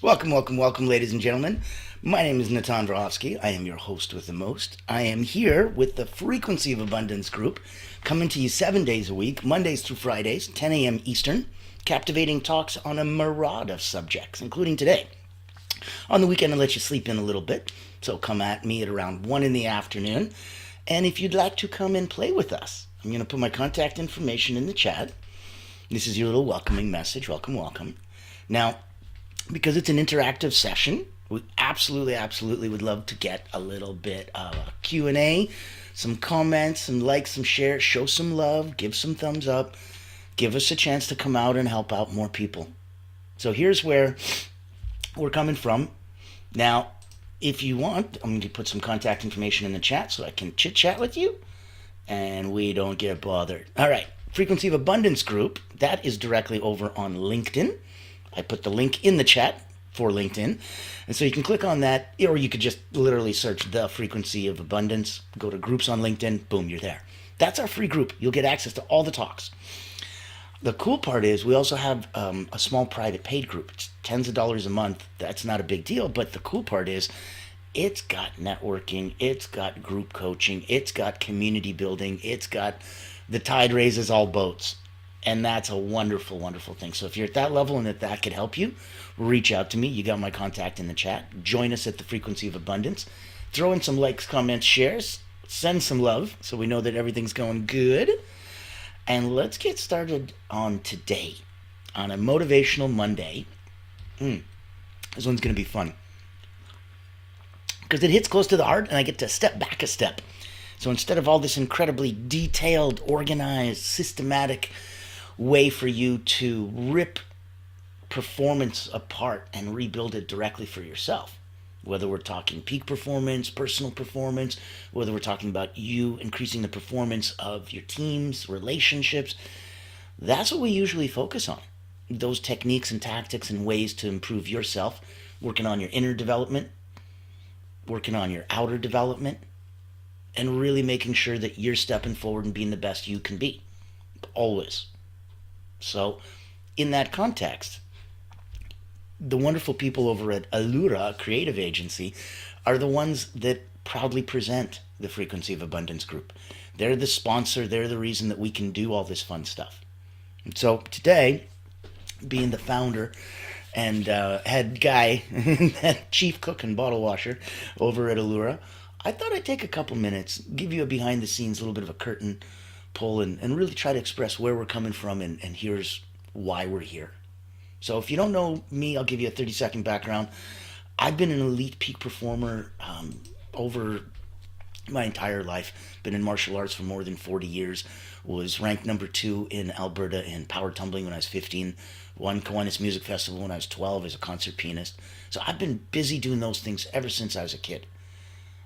Welcome, welcome, welcome, ladies and gentlemen. My name is 𝗘𝗺𝗏𝘂𝗂𝗂. I am your host with the most. I am here with the Frequency of Abundance group, coming to you 7 days a week, Mondays through Fridays, 10 a.m. Eastern, captivating talks on a myriad of subjects, including today. On the weekend, I'll let you sleep in a little bit, so come at me at around 1 in the afternoon. And if you'd like to come and play with us, I'm going to put my contact information in the chat. This is your little welcoming message. Welcome, welcome. Now, because it's an interactive session, we absolutely would love to get a little bit of a Q&A, some comments, some likes, some shares, show some love, give some thumbs up, give us a chance to come out and help out more people. So here's where we're coming from. Now, if you want, I'm going to put some contact information in the chat so I can chit chat with you and we don't get bothered. All right, Frequency of Abundance group, that is directly over on LinkedIn. I put the link in the chat for LinkedIn. And so you can click on that, or you could just literally search the Frequency of Abundance, go to groups on LinkedIn, boom, you're there. That's our free group. You'll get access to all the talks. The cool part is we also have a small private paid group. It's tens of dollars a month. That's not a big deal. But the cool part is it's got networking. It's got group coaching. It's got community building. It's got the tide raises all boats. And that's a wonderful, wonderful thing. So if you're at that level and that could help you, reach out to me. You got my contact in the chat. Join us at the Frequency of Abundance. Throw in some likes, comments, shares. Send some love so we know that everything's going good. And let's get started on today, on a motivational Monday. This one's going to be fun because it hits close to the heart and I get to step back a step. So instead of all this incredibly detailed, organized, systematic way for you to rip performance apart and rebuild it directly for yourself, whether we're talking peak performance, personal performance, whether we're talking about you increasing the performance of your teams, relationships, that's what we usually focus on. Those techniques and tactics and ways to improve yourself, working on your inner development, working on your outer development, and really making sure that you're stepping forward and being the best you can be. Always. So, in that context, the wonderful people over at Allura Creative Agency are the ones that proudly present the Frequency of Abundance group. They're the sponsor. They're the reason that we can do all this fun stuff. And so today, being the founder and head guy, chief cook and bottle washer over at Allura, I thought I'd take a couple minutes, give you a behind the scenes, little bit of a curtain pull, and really try to express where we're coming from and here's why we're here. So if you don't know me, I'll give you a 30-second background. I've been an elite peak performer over my entire life. Been in martial arts for more than 40 years. Was ranked number 2 in Alberta in power tumbling when I was 15. Won Kiwanis Music Festival when I was 12 as a concert pianist. So I've been busy doing those things ever since I was a kid.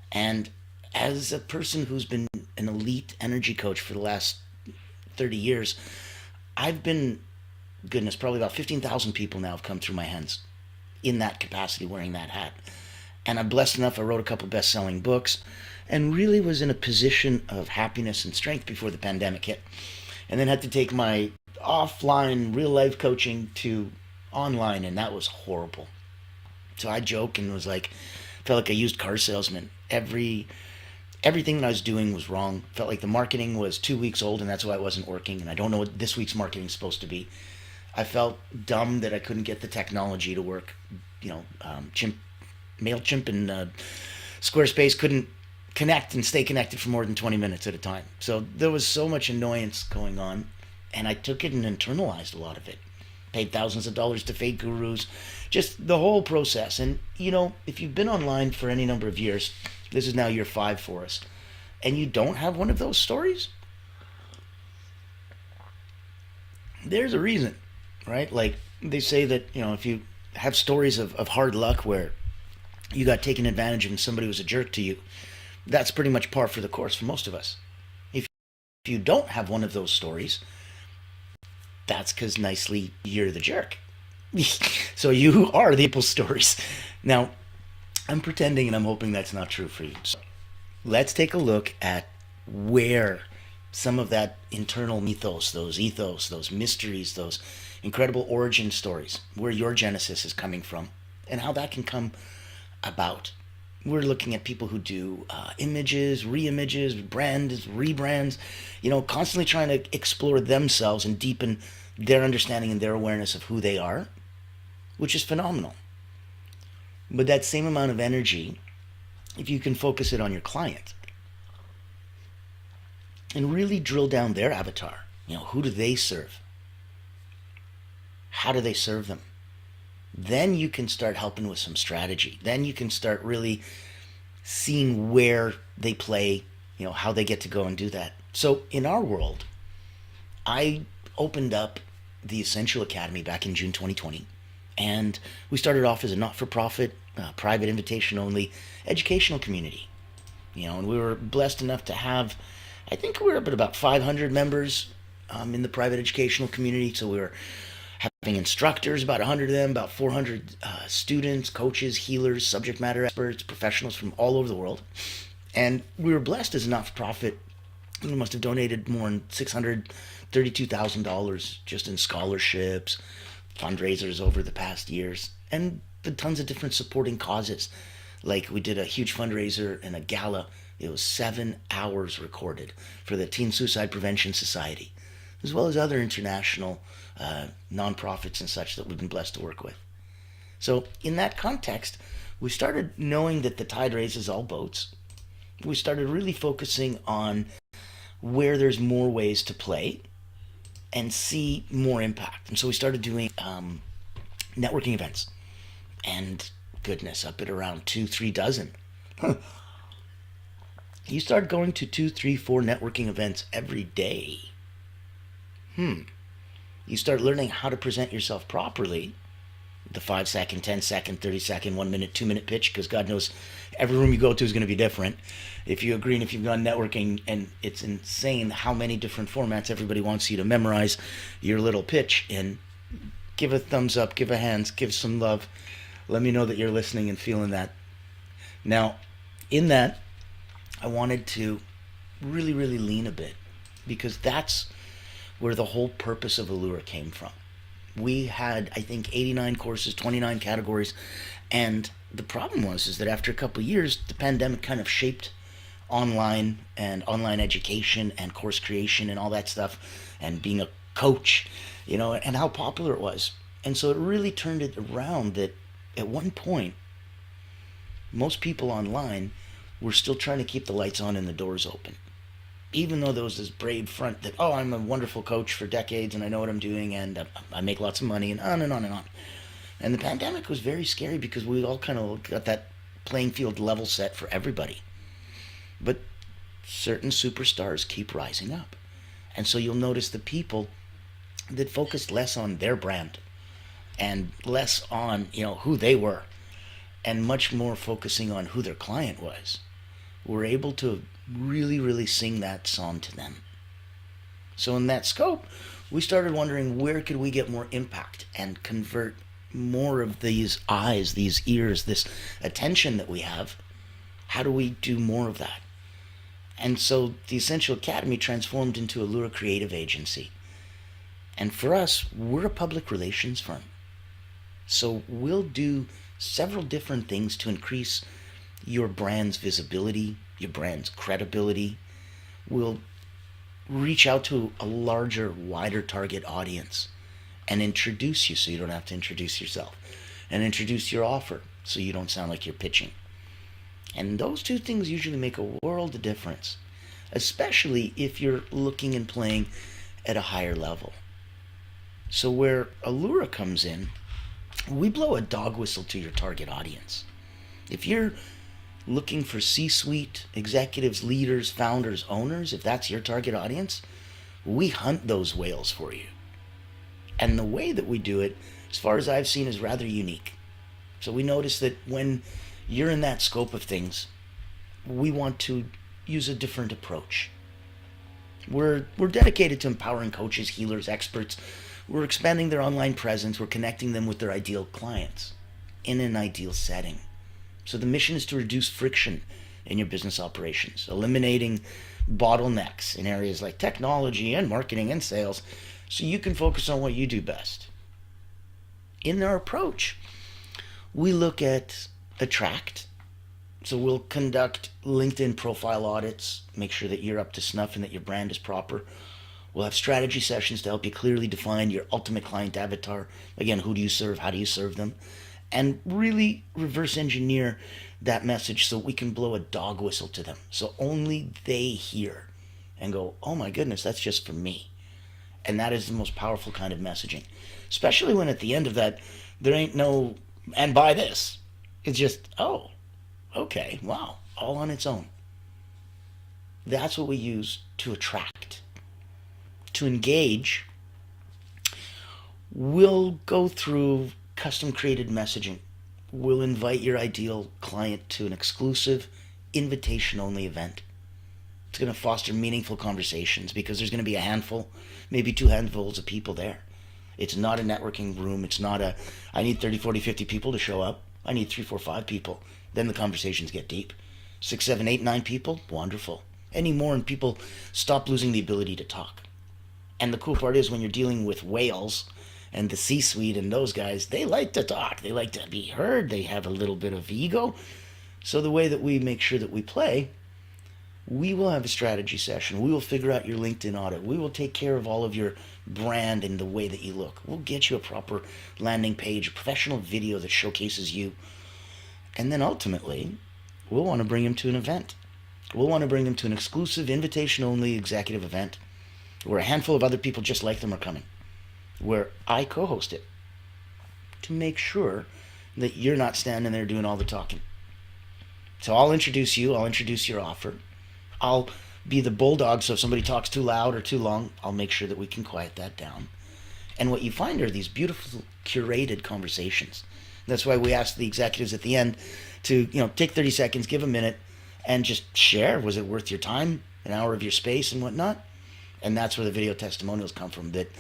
And as a person who's been an elite energy coach for the last 30 years, I've been, goodness, probably about 15,000 people now have come through my hands in that capacity, wearing that hat. And I'm blessed enough, I wrote a couple best-selling books and really was in a position of happiness and strength before the pandemic hit. And then had to take my offline real-life coaching to online, and that was horrible. So I joke and was like, felt like a used car salesman. Everything that I was doing was wrong. Felt like the marketing was 2 weeks old and that's why it wasn't working. And I don't know what this week's marketing is supposed to be. I felt dumb that I couldn't get the technology to work. MailChimp and Squarespace couldn't connect and stay connected for more than 20 minutes at a time. So there was so much annoyance going on, and I took it and internalized a lot of it. Paid thousands of dollars to fake gurus, just the whole process. And, if you've been online for any number of years, this is now year 5 for us, and you don't have one of those stories, there's a reason, right? Like they say that, if you have stories of hard luck where you got taken advantage of and somebody was a jerk to you, that's pretty much par for the course for most of us. If you don't have one of those stories, that's because nicely you're the jerk. So you are the Apple stories. Now, I'm pretending and I'm hoping that's not true for you. So let's take a look at where some of that internal ethos, those mysteries, those incredible origin stories, where your genesis is coming from, and how that can come about. We're looking at people who do images, re-images, brands, rebrands, constantly trying to explore themselves and deepen their understanding and their awareness of who they are, which is phenomenal. But that same amount of energy, if you can focus it on your client and really drill down their avatar, who do they serve? How do they serve them? Then you can start helping with some strategy. Then you can start really seeing where they play, how they get to go and do that. So in our world, I opened up the Essential Academy back in June 2020. And we started off as a not-for-profit, private invitation-only educational community. And we were blessed enough to have, I think we were up at about 500 members in the private educational community. So we were having instructors, about 100 of them, about 400 students, coaches, healers, subject matter experts, professionals from all over the world. And we were blessed as a not-for-profit. We must have donated more than $632,000 just in scholarships, fundraisers over the past years, and the tons of different supporting causes. Like we did a huge fundraiser and a gala. It was 7 hours recorded for the Teen Suicide Prevention Society, as well as other international nonprofits and such that we've been blessed to work with. So in that context, we started knowing that the tide raises all boats. We started really focusing on where there's more ways to play and see more impact. And so we started doing networking events. And goodness, up at around 2-3 dozen. You start going to 2, 3, 4 networking events every day. You start learning how to present yourself properly. The 5-second, 10-second, 30-second, 1-minute, 2-minute pitch, because God knows every room you go to is going to be different. If you agree and if you've gone networking, and it's insane how many different formats everybody wants you to memorize your little pitch in. Give a thumbs up, give a hands, give some love. Let me know that you're listening and feeling that. Now, in that, I wanted to really, really lean a bit, because that's where the whole purpose of Allura came from. We had, I think, 89 courses, 29 categories, and the problem is that after a couple of years, the pandemic kind of shaped online and online education and course creation and all that stuff, and being a coach, and how popular it was. And so it really turned it around that at one point, most people online were still trying to keep the lights on and the doors open. Even though there was this brave front that, I'm a wonderful coach for decades and I know what I'm doing and I make lots of money and on and on and on. And the pandemic was very scary because we all kind of got that playing field level set for everybody. But certain superstars keep rising up. And so you'll notice the people that focused less on their brand and less on, who they were, and much more focusing on who their client was, were able to really, really sing that song to them. So in that scope, we started wondering where could we get more impact and convert more of these eyes, these ears, this attention that we have. How do we do more of that? And so the Essential Academy transformed into Allura Creative Agency. And for us, we're a public relations firm. So we'll do several different things to increase your brand's visibility, your brand's credibility. We'll reach out to a larger, wider target audience and introduce you so you don't have to introduce yourself, and introduce your offer so you don't sound like you're pitching. And those two things usually make a world of difference, especially if you're looking and playing at a higher level. So where Allura comes in, we blow a dog whistle to your target audience. If you're looking for C-suite executives, leaders, founders, owners, if that's your target audience, we hunt those whales for you. And the way that we do it, as far as I've seen, is rather unique. So we notice that when you're in that scope of things, we want to use a different approach. We're dedicated to empowering coaches, healers, experts. We're expanding their online presence. We're connecting them with their ideal clients in an ideal setting. So the mission is to reduce friction in your business operations, eliminating bottlenecks in areas like technology and marketing and sales, so you can focus on what you do best. In our approach, We look at attract. So we'll conduct LinkedIn profile audits, make sure that you're up to snuff and that your brand is proper. We'll have strategy sessions to help you clearly define your ultimate client avatar. Again, who do you serve? How do you serve them? And really reverse engineer that message so we can blow a dog whistle to them. So only they hear and go, oh my goodness, that's just for me. And that is the most powerful kind of messaging. Especially when at the end of that, there ain't no, and buy this. It's just, oh, okay, wow, all on its own. That's what we use to attract. To engage, we'll go through custom created messaging. We'll invite your ideal client to an exclusive, invitation-only event. It's going to foster meaningful conversations because there's going to be a handful, maybe 2 handfuls of people there. It's not a networking room. It's not a, I need 30, 40, 50 people to show up. I need 3, 4, 5 people. Then the conversations get deep. 6, 7, 8, 9 people, wonderful. Any more and people stop losing the ability to talk. And the cool part is when you're dealing with whales and the C-suite and those guys, they like to talk. They like to be heard. They have a little bit of ego. So the way that we make sure that we play, we will have a strategy session. We will figure out your LinkedIn audit. We will take care of all of your brand and the way that you look. We'll get you a proper landing page, a professional video that showcases you. And then ultimately, we'll want to bring them to an event. We'll want to bring them to an exclusive, invitation-only executive event where a handful of other people just like them are coming, where I co-host it to make sure that you're not standing there doing all the talking. So I'll introduce you. I'll introduce your offer. I'll be the bulldog, so if somebody talks too loud or too long, I'll make sure that we can quiet that down. And what you find are these beautiful, curated conversations. That's why we ask the executives at the end to, take 30 seconds, give a minute, and just share. Was it worth your time, an hour of your space and whatnot? And that's where the video testimonials come from. That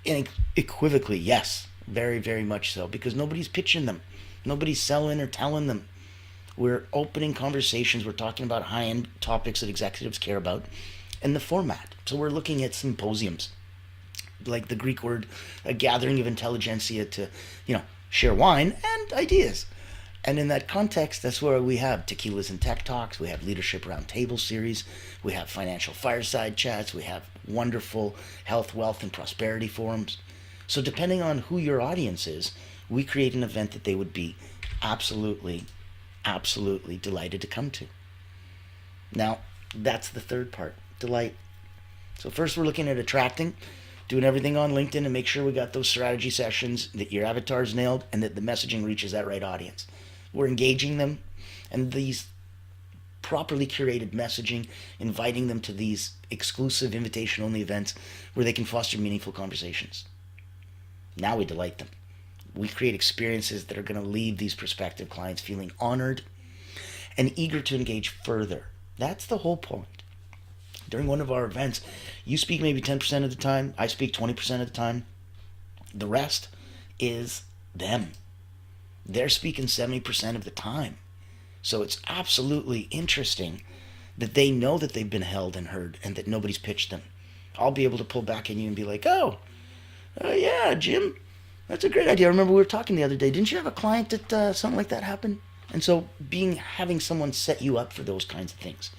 unequivocally, yes, very, very much so, because nobody's pitching them. Nobody's selling or telling them. We're opening conversations. We're talking about high-end topics that executives care about, and the format. So we're looking at symposiums, like the Greek word, a gathering of intelligentsia to, share wine and ideas. And in that context, that's where we have tequilas and tech talks. We have leadership roundtable series. We have financial fireside chats. We have wonderful health, wealth, and prosperity forums. So depending on who your audience is, we create an event that they would be absolutely delighted to come to. Now, that's the third part, delight. So first we're looking at attracting, doing everything on LinkedIn to make sure we got those strategy sessions, that your avatar's nailed, and that the messaging reaches that right audience. We're engaging them, and these properly curated messaging, inviting them to these exclusive invitation-only events where they can foster meaningful conversations. Now we delight them. We create experiences that are going to leave these prospective clients feeling honored and eager to engage further. That's the whole point. During one of our events, you speak maybe 10% of the time, I speak 20% of the time. The rest is them. They're speaking 70% of the time. So it's absolutely interesting that they know that they've been held and heard and that nobody's pitched them. I'll be able to pull back in you and be like, oh yeah, Jim, that's a great idea. I remember we were talking the other day. Didn't you have a client that something like that happened? And so having someone set you up for those kinds of things.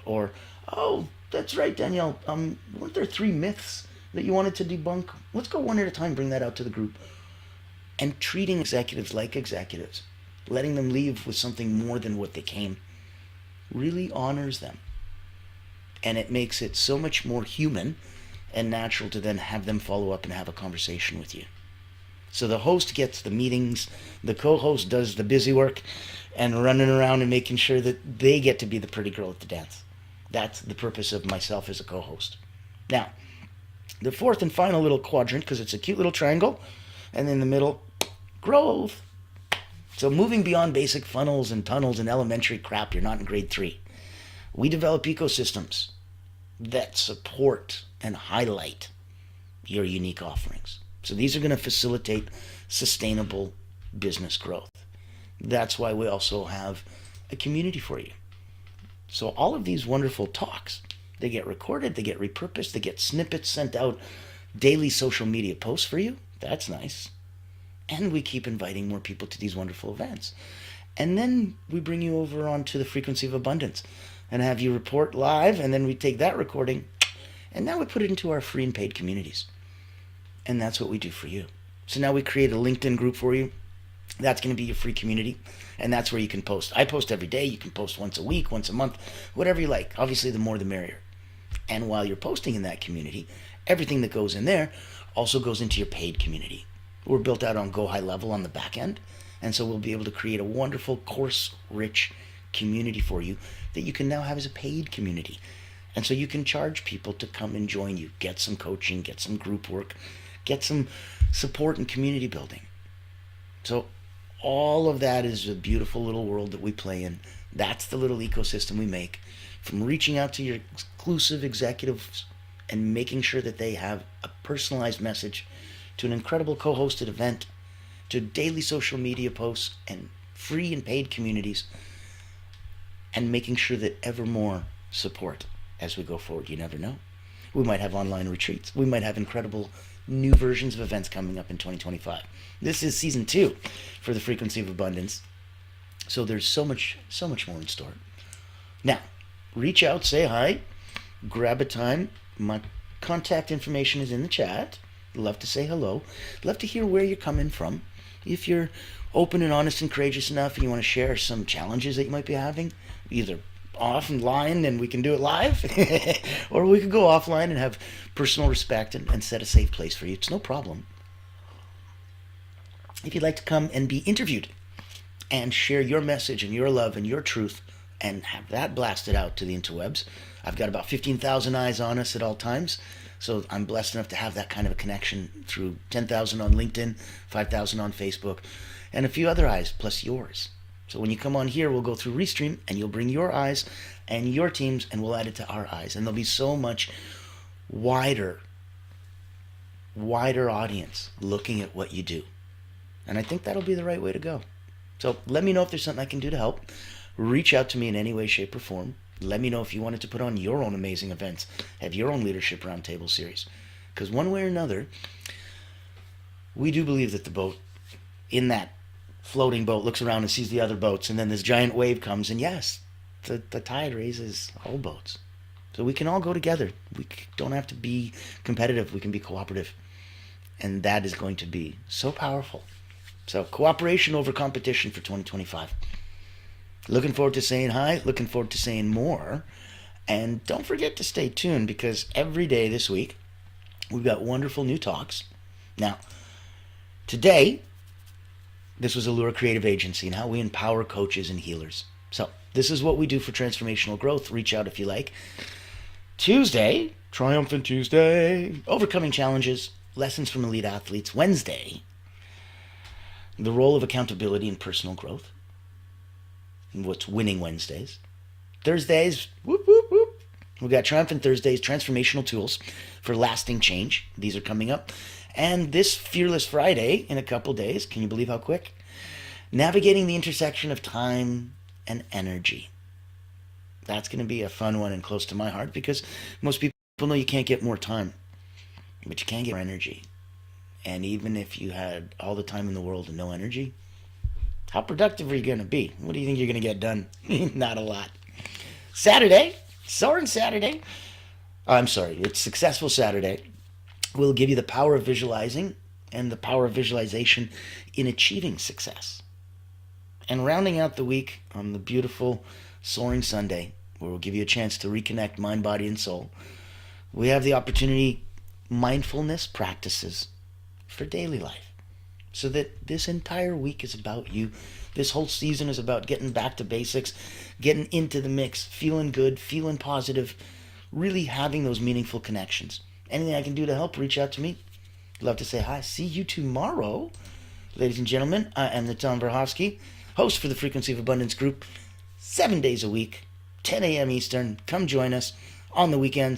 Or, oh, that's right, Danielle. Weren't there 3 myths that you wanted to debunk? Let's go one at a time, bring that out to the group. And treating executives like executives, letting them leave with something more than what they came, really honors them. And it makes it so much more human and natural to then have them follow up and have a conversation with you. So the host gets the meetings, the co-host does the busy work and running around and making sure that they get to be the pretty girl at the dance. That's the purpose of myself as a co-host. Now, the fourth and final little quadrant, because it's a cute little triangle, and in the middle, growth. So moving beyond basic funnels and tunnels and elementary crap, you're not in grade 3. We develop ecosystems that support and highlight your unique offerings. So these are going to facilitate sustainable business growth. That's why we also have a community for you. So all of these wonderful talks, they get recorded, they get repurposed, they get snippets sent out, daily social media posts for you. That's nice. And we keep inviting more people to these wonderful events. And then we bring you over onto the Frequency of Abundance and have you report live, and then we take that recording and now we put it into our free and paid communities. And that's what we do for you. So now we create a LinkedIn group for you. That's going to be your free community, and that's where you can post. I post every day. You can post once a week, once a month, whatever you like. Obviously, the more the merrier. And while you're posting in that community, everything that goes in there also goes into your paid community. We're built out on Go High Level on the back end, and so we'll be able to create a wonderful course-rich community for you that you can now have as a paid community. And so you can charge people to come and join you, get some coaching, get some group work, get some support and community building. So all of that is a beautiful little world that we play in. That's the little ecosystem we make, from reaching out to your exclusive executives and making sure that they have a personalized message, to an incredible co-hosted event, to daily social media posts and free and paid communities, and making sure that ever more support as we go forward. You never know. We might have online retreats. We might have incredible new versions of events coming up in 2025. This is season 2 for the Frequency of Abundance. So there's so much more in store. Now, reach out, say hi, grab a time. My contact information is in the chat. Love to say hello. Love to hear where you're coming from. If you're open and honest and courageous enough and you want to share some challenges that you might be having, either offline and we can do it live, or we could go offline and have personal respect and set a safe place for you. It's no problem. If you'd like to come and be interviewed and share your message and your love and your truth and have that blasted out to the interwebs, I've got about 15,000 eyes on us at all times. So I'm blessed enough to have that kind of a connection through 10,000 on LinkedIn, 5,000 on Facebook, and a few other eyes plus yours. So when you come on here, we'll go through Restream and you'll bring your eyes and your teams and we'll add it to our eyes. And there'll be so much wider audience looking at what you do. And I think that'll be the right way to go. So let me know if there's something I can do to help. Reach out to me in any way, shape, or form. Let me know if you wanted to put on your own amazing events, have your own leadership roundtable series. Because one way or another, we do believe that the boat in that floating boat looks around and sees the other boats, and then this giant wave comes, and yes, the tide raises all boats. So we can all go together. We don't have to be competitive. We can be cooperative. And that is going to be so powerful. So cooperation over competition for 2025. Looking forward to saying hi. Looking forward to saying more. And don't forget to stay tuned, because every day this week, we've got wonderful new talks. Now, today, this was Allura Creative Agency and how we empower coaches and healers. So this is what we do for transformational growth. Reach out if you like. Tuesday, Triumphant Tuesday, overcoming challenges, lessons from elite athletes. Wednesday, the role of accountability in personal growth. And what's winning Wednesdays. Thursdays, whoop, whoop, whoop. We've got Triumphant Thursdays, transformational tools for lasting change. These are coming up. And this Fearless Friday in a couple days, can you believe how quick? Navigating the intersection of time and energy. That's going to be a fun one and close to my heart, because most people know you can't get more time, but you can get more energy. And even if you had all the time in the world and no energy, how productive are you going to be? What do you think you're going to get done? Not a lot. Saturday, Soaring Saturday. I'm sorry, it's Successful Saturday. We'll give you the power of visualizing and the power of visualization in achieving success. And rounding out the week on the beautiful Soaring Sunday, where we'll give you a chance to reconnect mind, body, and soul, we have the opportunity, mindfulness practices for daily life. So that this entire week is about you. This whole season is about getting back to basics, getting into the mix, feeling good, feeling positive, really having those meaningful connections. Anything I can do to help, reach out to me. Love to say hi. See you tomorrow. Ladies and gentlemen, I am the 𝗘𝗺𝗏𝘂, host for the Frequency of Abundance group, 7 days a week, 10 a.m. Eastern. Come join us on the weekends.